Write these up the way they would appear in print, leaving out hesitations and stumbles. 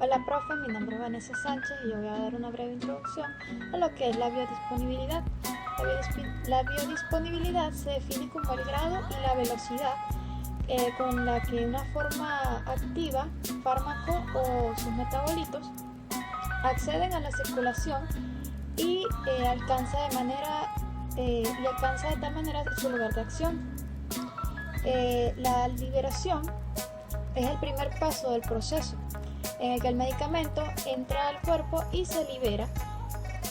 Hola profe, mi nombre es Vanessa Sánchez y yo voy a dar una breve introducción a lo que es la biodisponibilidad. La biodisponibilidad se define como el grado y la velocidad con la que una forma activa, fármaco o sus metabolitos acceden a la circulación y alcanza de tal manera su lugar de acción. La liberación es el primer paso del proceso en el que el medicamento entra al cuerpo y se libera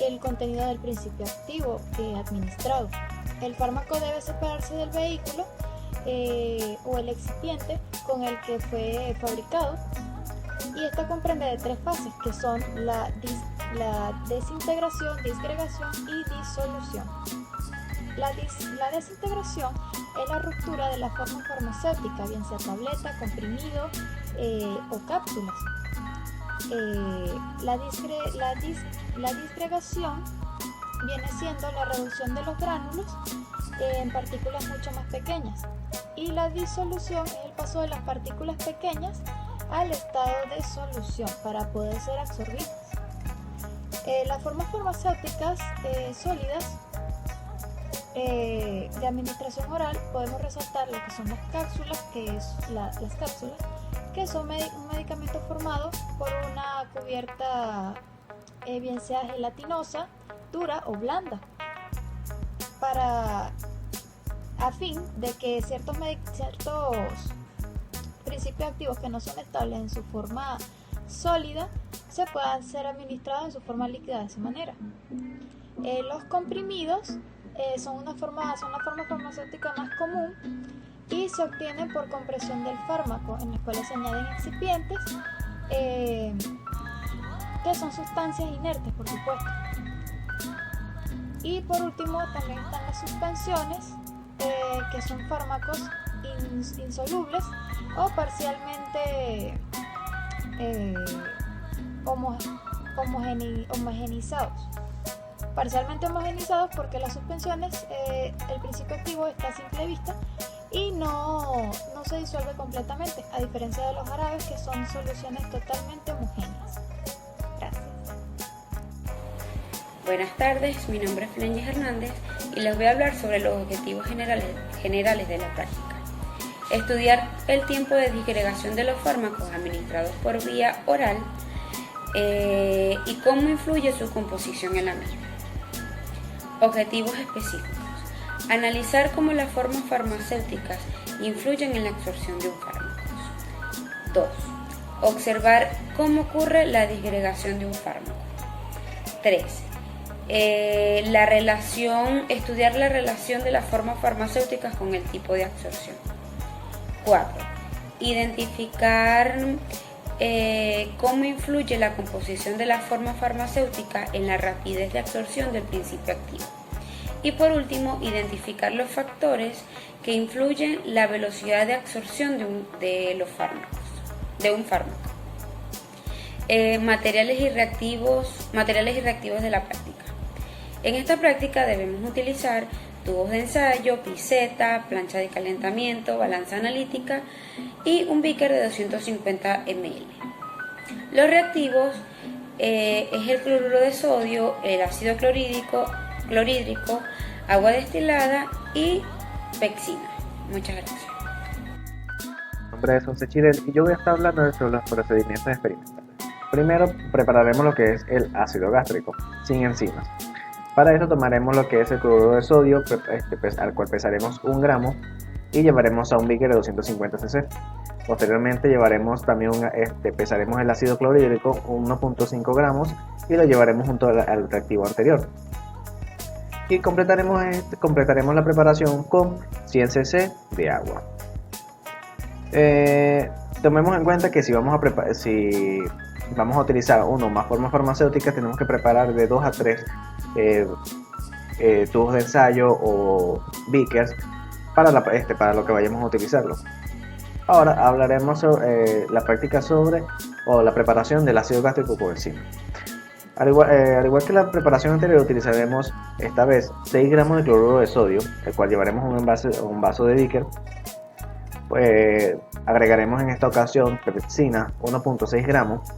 el contenido del principio activo administrado. El fármaco debe separarse del vehículo o el excipiente con el que fue fabricado, y esto comprende de tres fases que son la desintegración, disgregación y disolución. La desintegración es la ruptura de la forma farmacéutica, bien sea tableta, comprimido o cápsulas. La disgregación viene siendo la reducción de los gránulos en partículas mucho más pequeñas, y la disolución es el paso de las partículas pequeñas al estado de solución para poder ser absorbidas. Las formas farmacéuticas sólidas de administración oral podemos resaltar lo que son las cápsulas, que son un medicamento formado por una cubierta bien sea gelatinosa, dura o blanda, a fin de que ciertos principios activos que no son estables en su forma sólida se puedan ser administrados en su forma líquida de esa manera. Los comprimidos son la forma farmacéutica más común y se obtienen por compresión del fármaco, en los cuales se añaden excipientes que son sustancias inertes, por supuesto. Y por último también están las suspensiones, que son fármacos insolubles o parcialmente homogenizados. Parcialmente homogenizados porque las suspensiones, el principio activo está a simple vista y no se disuelve completamente, a diferencia de los jarabes, que son soluciones totalmente homogéneas. Gracias. Buenas tardes, mi nombre es Flengy Hernández y les voy a hablar sobre los objetivos generales de la práctica. Estudiar el tiempo de disgregación de los fármacos administrados por vía oral y cómo influye su composición en la misma. Objetivos específicos. Analizar cómo las formas farmacéuticas influyen en la absorción de un fármaco. 2. Observar cómo ocurre la disgregación de un fármaco. 3. Estudiar la relación de las formas farmacéuticas con el tipo de absorción. 4. Identificar cómo influye la composición de la forma farmacéutica en la rapidez de absorción del principio activo. Y por último, identificar los factores que influyen la velocidad de absorción de un fármaco. Materiales y reactivos de la práctica. En esta práctica debemos utilizar tubos de ensayo, piseta, plancha de calentamiento, balanza analítica y un beaker de 250 ml. Los reactivos es el cloruro de sodio, el ácido clorhídrico, agua destilada y pexina. Muchas gracias. Mi nombre es José Chirel y yo voy a estar hablando sobre los procedimientos experimentales. Primero prepararemos lo que es el ácido gástrico, sin enzimas. Para eso tomaremos lo que es el cloruro de sodio, al cual pesaremos 1 gramo y llevaremos a un beaker de 250 cc. Posteriormente pesaremos el ácido clorhídrico 1.5 gramos y lo llevaremos junto al reactivo anterior. Y completaremos la preparación con 100 cc de agua. Tomemos en cuenta que si vamos a utilizar una o más formas farmacéuticas, tenemos que preparar de 2 a 3 tubos de ensayo o beakers para lo que vayamos a utilizarlo. Ahora hablaremos sobre la preparación del ácido gástrico con enzimas. Al igual que la preparación anterior, utilizaremos esta vez 6 gramos de cloruro de sodio, el cual llevaremos un vaso de beaker. Agregaremos en esta ocasión pepsina 1.6 gramos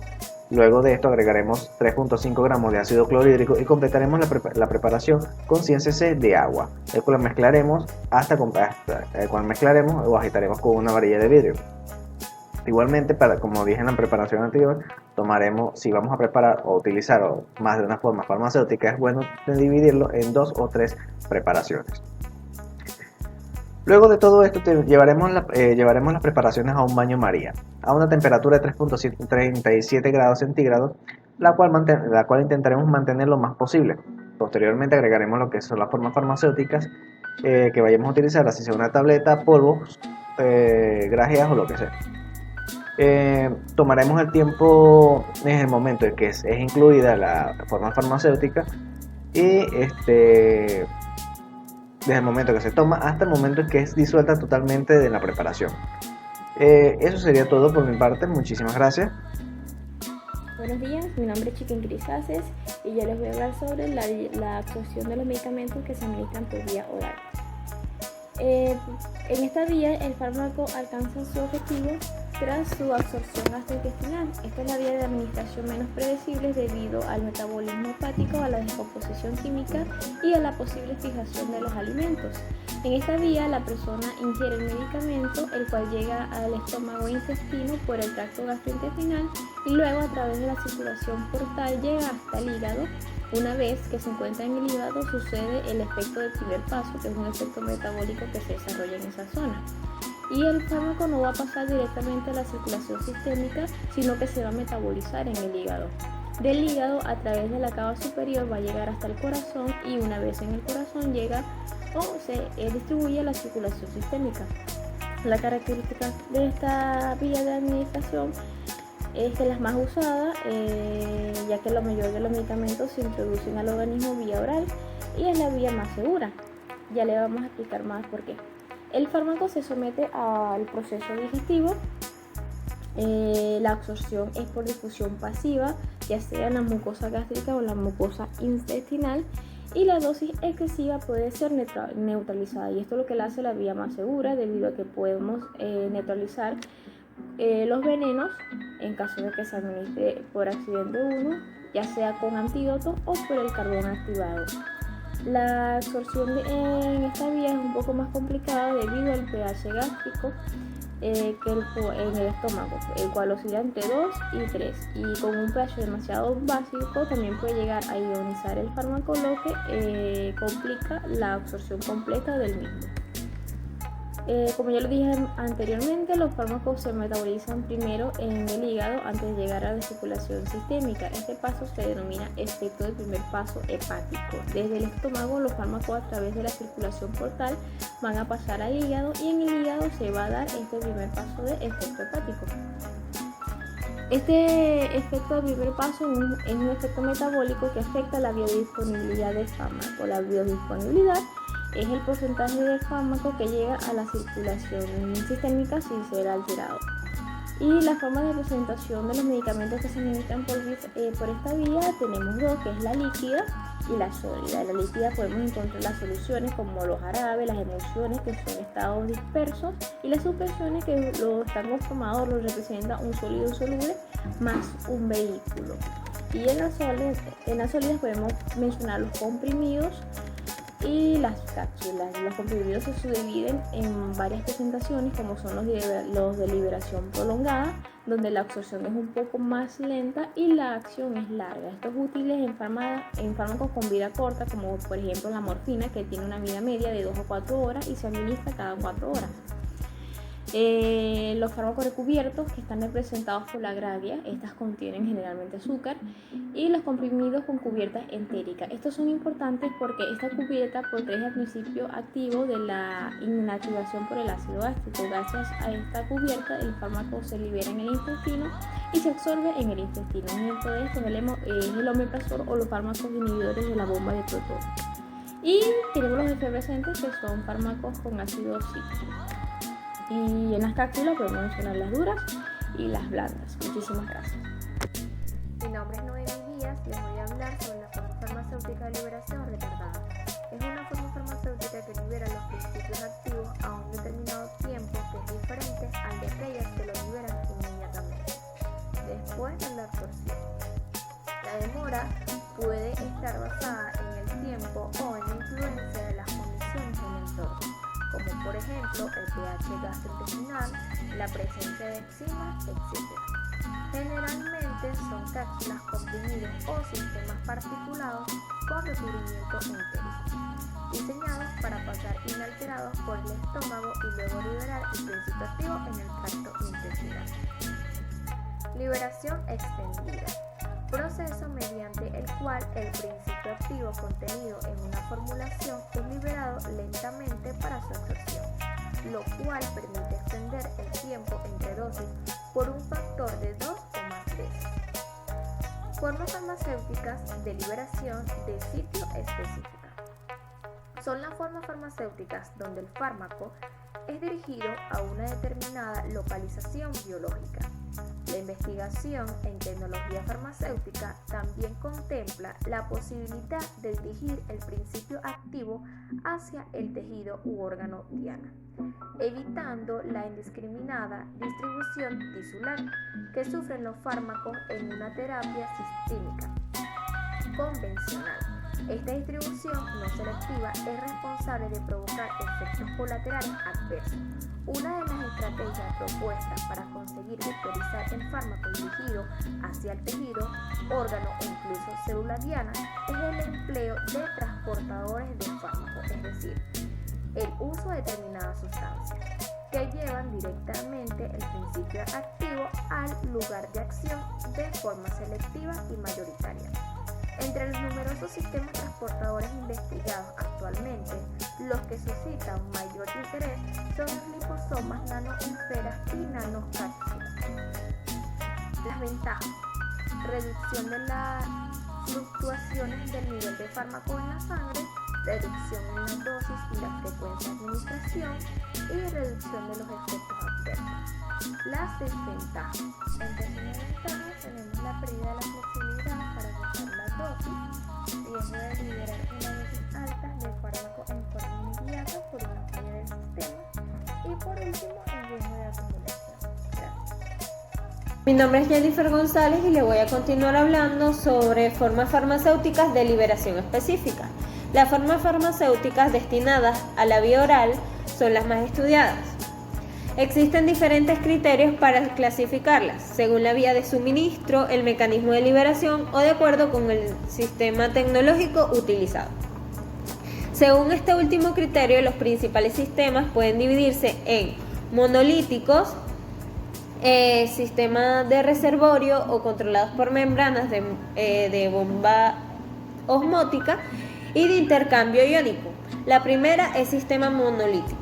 Luego de esto agregaremos 3.5 gramos de ácido clorhídrico y completaremos la preparación con 100 cc de agua, el cual mezclaremos o agitaremos con una varilla de vidrio. Igualmente, como dije en la preparación anterior, si vamos a preparar o utilizar más de una forma farmacéutica, es bueno dividirlo en 2 o 3 preparaciones. Luego de todo esto llevaremos las preparaciones a un baño María, a una temperatura de 3.37 grados centígrados, la cual intentaremos mantener lo más posible. Posteriormente agregaremos lo que son las formas farmacéuticas que vayamos a utilizar, así sea una tableta, polvos, grajeas o lo que sea. Tomaremos el tiempo en el momento en que es incluida la forma farmacéutica y desde el momento que se toma hasta el momento en que es disuelta totalmente de la preparación. Eso sería todo por mi parte, muchísimas gracias. Buenos días, mi nombre es Chiquen Grisaces y yo les voy a hablar sobre la absorción de los medicamentos que se administran por vía oral. En esta vía el fármaco alcanza su objetivo tras su absorción gastrointestinal. Esta es la vía de administración menos predecible debido al metabolismo hepático, a la descomposición química y a la posible fijación de los alimentos. En esta vía la persona ingiere el medicamento, el cual llega al estómago e intestino por el tracto gastrointestinal y luego a través de la circulación portal llega hasta el hígado. Una vez que se encuentra en el hígado sucede el efecto del primer paso, que es un efecto metabólico que se desarrolla en esa zona. Y el fármaco no va a pasar directamente a la circulación sistémica, sino que se va a metabolizar en el hígado. Del hígado a través de la cava superior va a llegar hasta el corazón y una vez en el corazón llega o se distribuye a la circulación sistémica. La característica de esta vía de administración es de las más usadas, ya que la mayoría de los medicamentos se introducen al organismo vía oral y es la vía más segura. Ya le vamos a explicar más por qué. El fármaco se somete al proceso digestivo. La absorción es por difusión pasiva, ya sea en la mucosa gástrica o la mucosa intestinal, y la dosis excesiva puede ser neutralizada, y esto es lo que la hace la vía más segura, debido a que podemos neutralizar los venenos en caso de que se administre por accidente uno, ya sea con antídoto o por el carbón activado. La absorción en esta vía es un poco más complicada debido al pH gástrico en el estómago, el cual oscila entre 2 y 3, y con un pH demasiado básico también puede llegar a ionizar el fármaco, lo que complica la absorción completa del mismo. Como ya lo dije anteriormente, los fármacos se metabolizan primero en el hígado antes de llegar a la circulación sistémica. Este paso se denomina efecto del primer paso hepático. Desde el estómago, los fármacos a través de la circulación portal van a pasar al hígado y en el hígado se va a dar este primer paso de efecto hepático. Este efecto del primer paso es un efecto metabólico que afecta la biodisponibilidad del fármaco. La biodisponibilidad es el porcentaje de fármaco que llega a la circulación sistémica sin ser alterado. Y la forma de presentación de los medicamentos que se administran por esta vía tenemos dos, que es la líquida y la sólida. En la líquida podemos encontrar las soluciones como los jarabes, las emulsiones, que son estados dispersos, y las suspensiones, que lo están conformados, lo representa un sólido soluble más un vehículo. Y en las sólidas podemos mencionar los comprimidos y las cápsulas. Los comprimidos se subdividen en varias presentaciones, como son los de liberación prolongada, donde la absorción es un poco más lenta y la acción es larga. Estos útiles en fármacos con vida corta, como por ejemplo la morfina, que tiene una vida media de 2 a 4 horas y se administra cada 4 horas. Los fármacos recubiertos, que están representados por la gravia, estas contienen generalmente azúcar, y los comprimidos con cubiertas entéricas. Estos son importantes porque esta cubierta protege al principio activo de la inactivación por el ácido gástrico. Gracias a esta cubierta, el fármaco se libera en el intestino y se absorbe en el intestino. Un ejemplo de esto es el omeprazol o los fármacos inhibidores de la bomba de Proton. Y tenemos los efervescentes, que son fármacos con ácido cítrico. Y en las cápsulas podemos mencionar las duras y las blandas. Muchísimas gracias. Mi nombre es Noemi Díaz y les voy a hablar sobre la forma farmacéutica de liberación retardada. Es una forma farmacéutica que libera los principios activos a un determinado tiempo, que es diferente al de aquellas que lo liberan inmediatamente después de la absorción. basada en el tiempo o en la influencia de las condiciones del entorno, como por ejemplo el pH gastrointestinal, la presencia de enzimas, etc. Generalmente son cápsulas, comprimidos o sistemas particulados con recubrimiento entérico, diseñados para pasar inalterados por el estómago y luego liberar el principio activo en el tracto intestinal. Liberación extendida. Proceso mediante el cual el principio activo contenido en una formulación es liberado lentamente para su absorción, lo cual permite extender el tiempo entre dosis por un factor de 2 o más veces. Formas farmacéuticas de liberación de sitio específica. Son las formas farmacéuticas donde el fármaco es dirigido a una determinada localización biológica. La investigación en tecnología farmacéutica también contempla la posibilidad de dirigir el principio activo hacia el tejido u órgano diana, evitando la indiscriminada distribución tisular que sufren los fármacos en una terapia sistémica convencional. Esta distribución no selectiva es responsable de provocar efectos colaterales adversos. Una de las estrategias propuestas para conseguir vectorizar el fármaco dirigido hacia el tejido, órgano o incluso célula diana es el empleo de transportadores del fármaco, es decir, el uso de determinadas sustancias que llevan directamente el principio activo al lugar de acción de forma selectiva y mayoritaria. Entre los numerosos sistemas transportadores investigados actualmente, los que suscitan mayor interés son los liposomas, nanoesferas y nanocápsulas. Las ventajas: reducción de las fluctuaciones del nivel de fármaco en la sangre, reducción en la dosis y la frecuencia de administración y reducción de los efectos adversos. Las desventajas: entre sus ventajas tenemos la pérdida de la flexibilidad para ajustar la dosis, riesgo de liberar una dosis alta de fármaco en forma inmediata por una falla del sistema y por último el riesgo de acumulación. Gracias. Mi nombre es Jennifer González y le voy a continuar hablando sobre formas farmacéuticas de liberación específica. Las formas farmacéuticas destinadas a la vía oral son las más estudiadas. Existen diferentes criterios para clasificarlas, según la vía de suministro, el mecanismo de liberación o de acuerdo con el sistema tecnológico utilizado. Según este último criterio, los principales sistemas pueden dividirse en monolíticos, sistemas de reservorio o controlados por membranas de bomba osmótica y de intercambio iónico. La primera es sistemas monolíticos.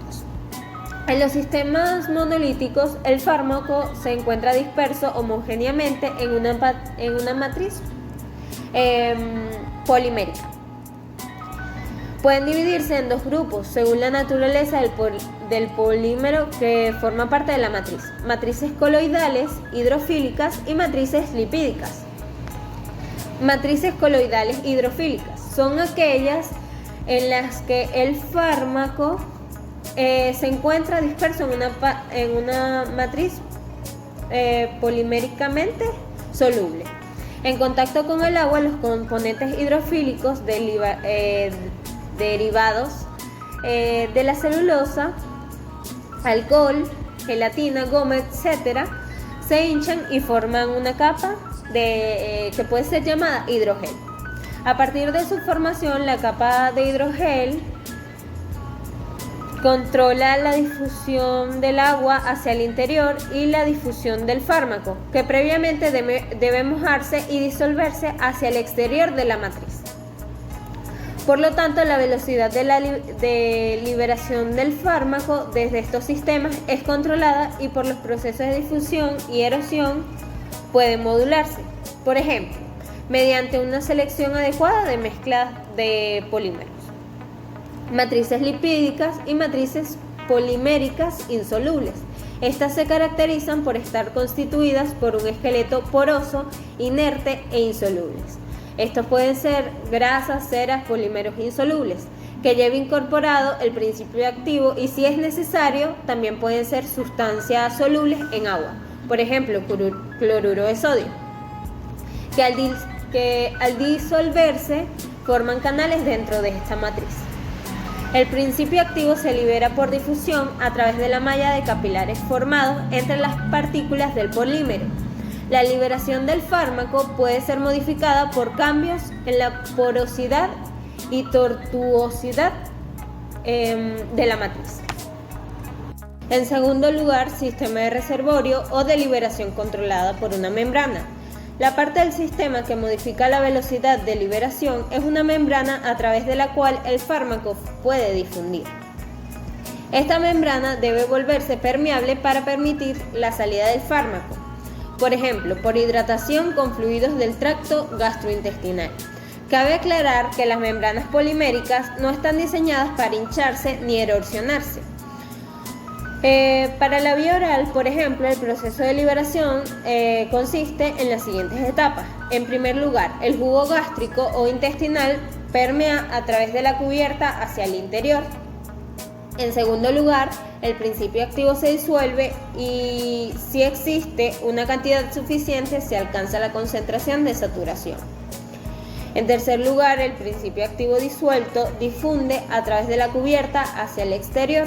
En los sistemas monolíticos, el fármaco se encuentra disperso homogéneamente en una matriz polimérica. Pueden dividirse en dos grupos según la naturaleza del polímero que forma parte de la matriz: matrices coloidales hidrofílicas y matrices lipídicas. Matrices coloidales hidrofílicas son aquellas en las que el fármaco se encuentra disperso en una matriz poliméricamente soluble. En contacto con el agua, los componentes hidrofílicos derivados de la celulosa, alcohol, gelatina, goma, etc., se hinchan y forman una capa que puede ser llamada hidrogel. A partir de su formación, la capa de hidrogel controla la difusión del agua hacia el interior y la difusión del fármaco, que previamente debe mojarse y disolverse hacia el exterior de la matriz. Por lo tanto, la velocidad de liberación del fármaco desde estos sistemas es controlada y por los procesos de difusión y erosión puede modularse. Por ejemplo, mediante una selección adecuada de mezclas de polímeros, matrices lipídicas y matrices poliméricas insolubles. Estas se caracterizan por estar constituidas por un esqueleto poroso, inerte e insolubles. Estos pueden ser grasas, ceras, polímeros insolubles, que lleve incorporado el principio activo y, si es necesario, también pueden ser sustancias solubles en agua, por ejemplo, cloruro de sodio, que al disolverse forman canales dentro de esta matriz. El principio activo se libera por difusión a través de la malla de capilares formados entre las partículas del polímero. La liberación del fármaco puede ser modificada por cambios en la porosidad y tortuosidad de la matriz. En segundo lugar, sistema de reservorio o de liberación controlada por una membrana. La parte del sistema que modifica la velocidad de liberación es una membrana a través de la cual el fármaco puede difundir. Esta membrana debe volverse permeable para permitir la salida del fármaco, por ejemplo, por hidratación con fluidos del tracto gastrointestinal. Cabe aclarar que las membranas poliméricas no están diseñadas para hincharse ni erosionarse. Para la vía oral, por ejemplo, el proceso de liberación consiste en las siguientes etapas. En primer lugar, el jugo gástrico o intestinal permea a través de la cubierta hacia el interior. En segundo lugar, el principio activo se disuelve y si existe una cantidad suficiente se alcanza la concentración de saturación. En tercer lugar, el principio activo disuelto difunde a través de la cubierta hacia el exterior.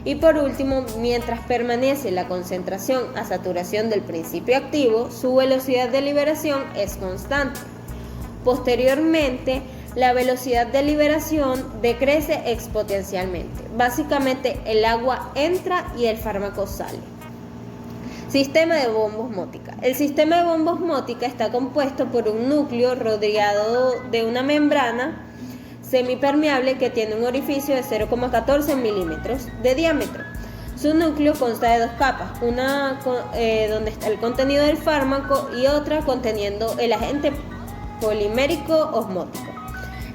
Y por último, mientras permanece la concentración a saturación del principio activo, su velocidad de liberación es constante. Posteriormente, la velocidad de liberación decrece exponencialmente. Básicamente, el agua entra y el fármaco sale. Sistema de bomba osmótica. El sistema de bomba osmótica está compuesto por un núcleo rodeado de una membrana semipermeable que tiene un orificio de 0,14 milímetros de diámetro. Su núcleo consta de dos capas, una donde está el contenido del fármaco y otra conteniendo el agente polimérico osmótico.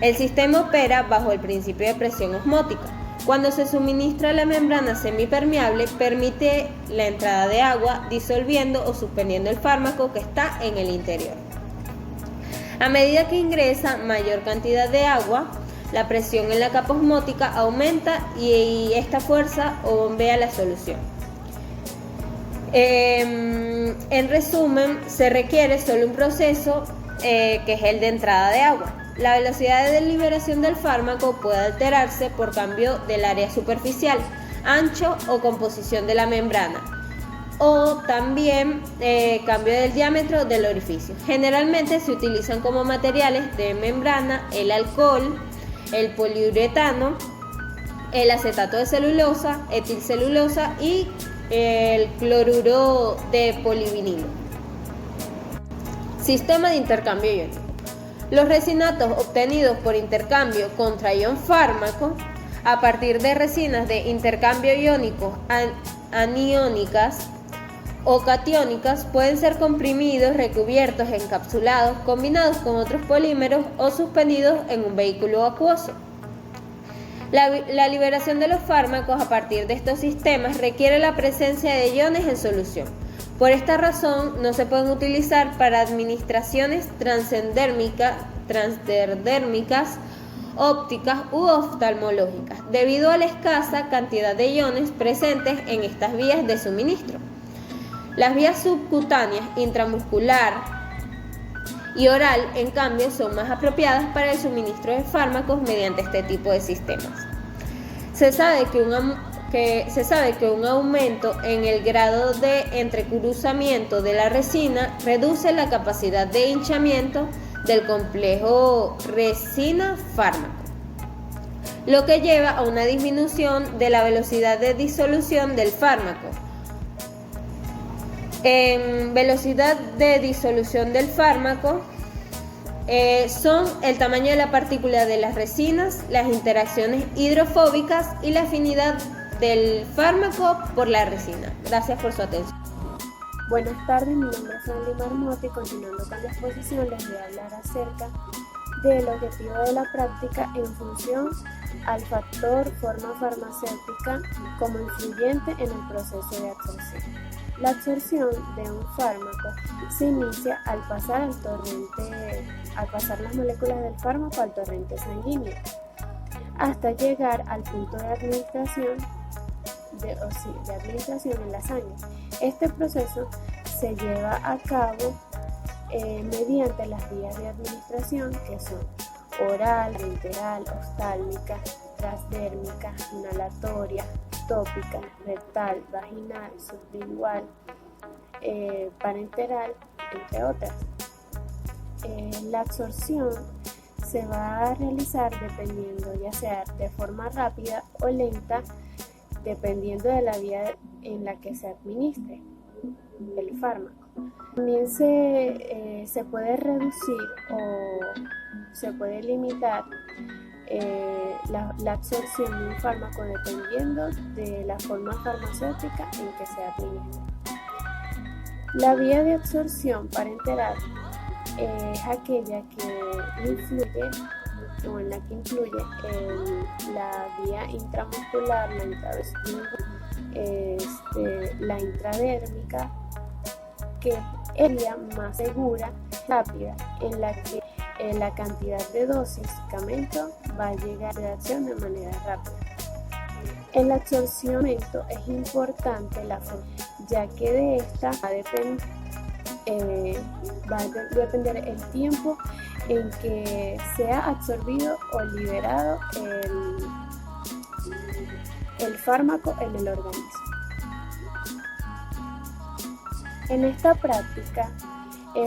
El sistema opera bajo el principio de presión osmótica. Cuando se suministra la membrana semipermeable, permite la entrada de agua disolviendo o suspendiendo el fármaco que está en el interior. A medida que ingresa mayor cantidad de agua, la presión en la capa osmótica aumenta y esta fuerza o bombea la solución. En resumen, se requiere solo un proceso que es el de entrada de agua. La velocidad de liberación del fármaco puede alterarse por cambio del área superficial, ancho o composición de la membrana, o también cambio del diámetro del orificio. Generalmente se utilizan como materiales de membrana el alcohol, el poliuretano, el acetato de celulosa, etilcelulosa y el cloruro de polivinilo. Sistema de intercambio iónico. Los resinatos obtenidos por intercambio contra ion fármaco a partir de resinas de intercambio iónico aniónicas o catiónicas pueden ser comprimidos, recubiertos, encapsulados, combinados con otros polímeros o suspendidos en un vehículo acuoso. La liberación de los fármacos a partir de estos sistemas requiere la presencia de iones en solución. Por esta razón, no se pueden utilizar para administraciones transdérmicas, ópticas u oftalmológicas, debido a la escasa cantidad de iones presentes en estas vías de suministro. Las vías subcutáneas, intramuscular y oral, en cambio, son más apropiadas para el suministro de fármacos mediante este tipo de sistemas. Se sabe que un aumento en el grado de entrecruzamiento de la resina reduce la capacidad de hinchamiento del complejo resina-fármaco, lo que lleva a una disminución de la velocidad de disolución del fármaco. En velocidad de disolución del fármaco son el tamaño de la partícula de las resinas, las interacciones hidrofóbicas y la afinidad del fármaco por la resina. Gracias por su atención. Buenas tardes, mi nombre es Andy Marmote y continuando con la exposición les voy a hablar acerca del objetivo de la práctica en función al factor forma farmacéutica como influyente en el proceso de absorción. La absorción de un fármaco se inicia al pasar las moléculas del fármaco al torrente sanguíneo, hasta llegar al punto de administración en la sangre. Este proceso se lleva a cabo mediante las vías de administración que son oral, parenteral, oftálmica, transdérmica, inhalatoria, tópica, rectal, vaginal, sublingual, parenteral, entre otras. La absorción se va a realizar dependiendo, ya sea de forma rápida o lenta, dependiendo de la vía en la que se administre el fármaco. También se puede reducir o se puede limitar la absorción de un fármaco dependiendo de la forma farmacéutica en que se administra. La vía de absorción parenteral es aquella que influye o en la que influye la vía intramuscular, la intravesical, la intradérmica, que es la vía más segura, rápida, en la que la cantidad de dosis de medicamento va a llegar a la acción de manera rápida. En la absorción es importante la forma, ya que de esta va a depender el tiempo en que sea absorbido o liberado el fármaco en el organismo. En esta práctica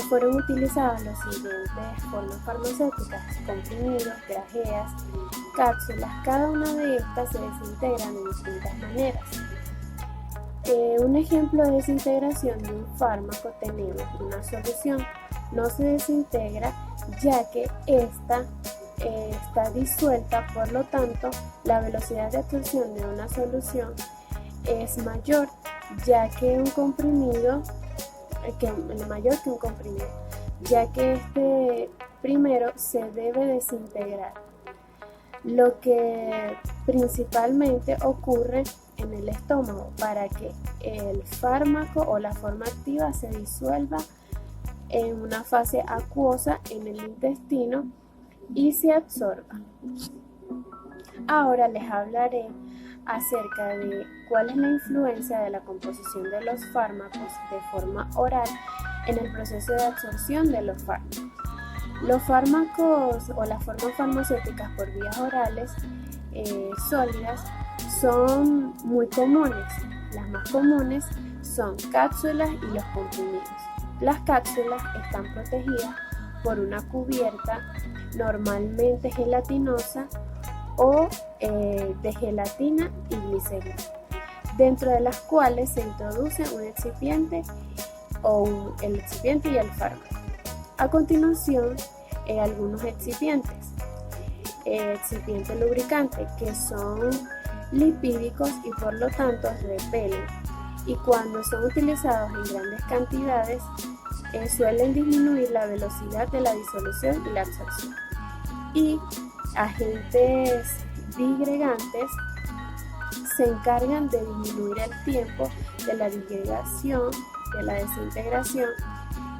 fueron utilizadas las siguientes formas farmacéuticas: comprimidos, grajeas, cápsulas. Cada una de estas se desintegran de distintas maneras. Un ejemplo de desintegración de un fármaco tenemos una solución. No se desintegra ya que esta está disuelta, por lo tanto la velocidad de absorción de una solución es mayor, ya que un comprimido mayor que un comprimido, ya que este primero se debe desintegrar, lo que principalmente ocurre en el estómago para que el fármaco o la forma activa se disuelva en una fase acuosa en el intestino y se absorba. Ahora les hablaré acerca de cuál es la influencia de la composición de los fármacos de forma oral en el proceso de absorción de los fármacos. Los fármacos o las formas farmacéuticas por vías orales sólidas son muy comunes. Las más comunes son cápsulas y los comprimidos. Las cápsulas están protegidas por una cubierta normalmente gelatinosa o de gelatina y glicerina, dentro de las cuales se introduce un excipiente el excipiente y el fármaco. A continuación, algunos excipientes. Excipiente lubricante, que son lipídicos y por lo tanto repelen, y cuando son utilizados en grandes cantidades suelen disminuir la velocidad de la disolución y la absorción. Y agentes disgregantes se encargan de disminuir el tiempo de la disgregación, de la desintegración,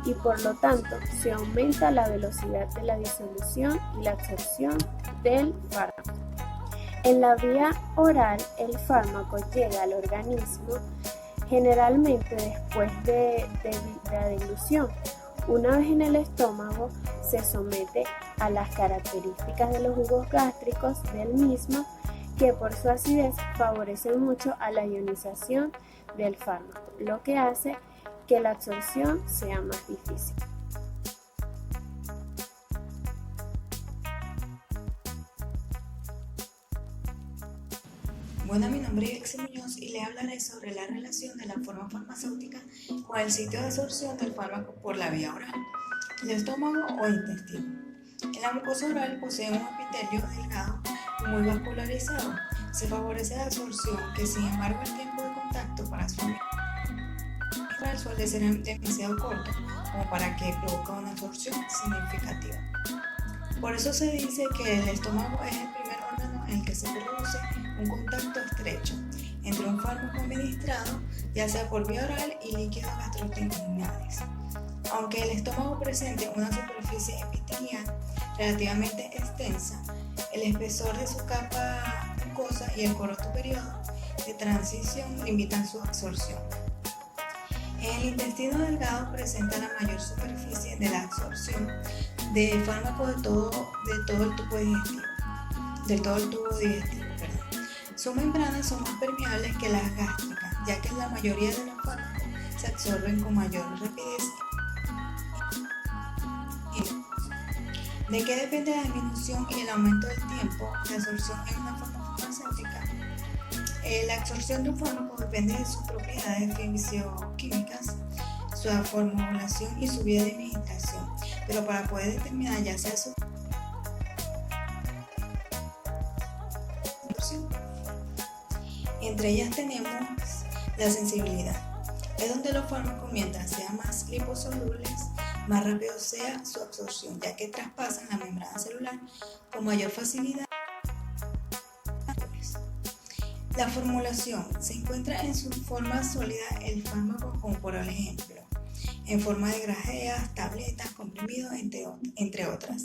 y por lo tanto se aumenta la velocidad de la disolución y la absorción del fármaco. En la vía oral, el fármaco llega al organismo generalmente después de la deglución. Una vez en el estómago, se somete a las características de los jugos gástricos del mismo, que por su acidez favorecen mucho a la ionización del fármaco, lo que hace que la absorción sea más difícil. Bueno, mi nombre es Elsie Muñoz y le hablaré sobre la relación de la forma farmacéutica con el sitio de absorción del fármaco por la vía oral, el estómago o intestino. En la mucosa oral posee un epitelio delgado y muy vascularizado. Se favorece la absorción, que sin embargo el tiempo de contacto para su administrar suele ser demasiado corto como para que provoque una absorción significativa. Por eso se dice que el estómago es el primer órgano en el que se produce un contacto estrecho entre un fármaco administrado, ya sea por vía oral y líquidos gastrointestinales. Aunque el estómago presente una superficie epitelial relativamente extensa, el espesor de su capa mucosa y el corto periodo de transición limitan su absorción. En el intestino delgado presenta la mayor superficie de la absorción de fármacos de todo el tubo digestivo. Sus membranas son más permeables que las gástricas, ya que la mayoría de los fármacos se absorben con mayor rapidez. ¿De qué depende la disminución y el aumento del tiempo de absorción en una forma farmacéutica? La absorción de un fármaco depende de sus propiedades fisioquímicas, su formulación y su vía de administración, pero para poder determinar ya sea su absorción, entre ellas tenemos la sensibilidad. Es donde los fármacos, mientras sean más liposolubles, más rápido sea su absorción, ya que traspasan la membrana celular con mayor facilidad. La formulación se encuentra en su forma sólida el fármaco, como por ejemplo, en forma de grajeas, tabletas, comprimidos, entre otras.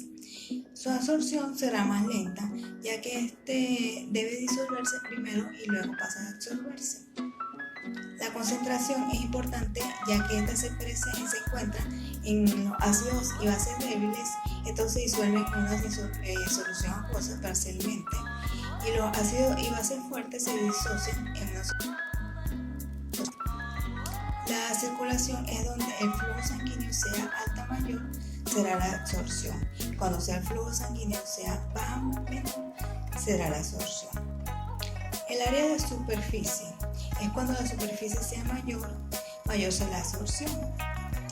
Su absorción será más lenta, ya que este debe disolverse primero y luego pasa a absorberse. La concentración es importante, ya que esta se encuentra en los ácidos y bases débiles. Estos se disuelven en una solución acuosa parcialmente, y los ácidos y bases fuertes se disocian en una solución. La circulación es donde el flujo sanguíneo sea alta o mayor, será la absorción. Cuando sea el flujo sanguíneo sea baja o menor, será la absorción. El área de superficie es cuando la superficie sea mayor será la absorción.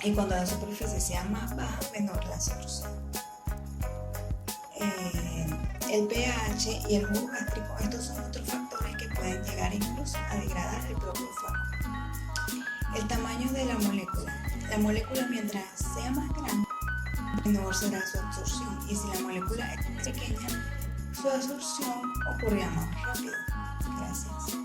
Y cuando la superficie sea más baja, menor la absorción. El pH y el jugo gástrico, estos son otros factores que pueden llegar incluso a degradar el propio fármaco. El tamaño de la molécula. La molécula, mientras sea más grande, menor será su absorción, y si la molécula es pequeña, su absorción ocurrirá más rápido. Gracias.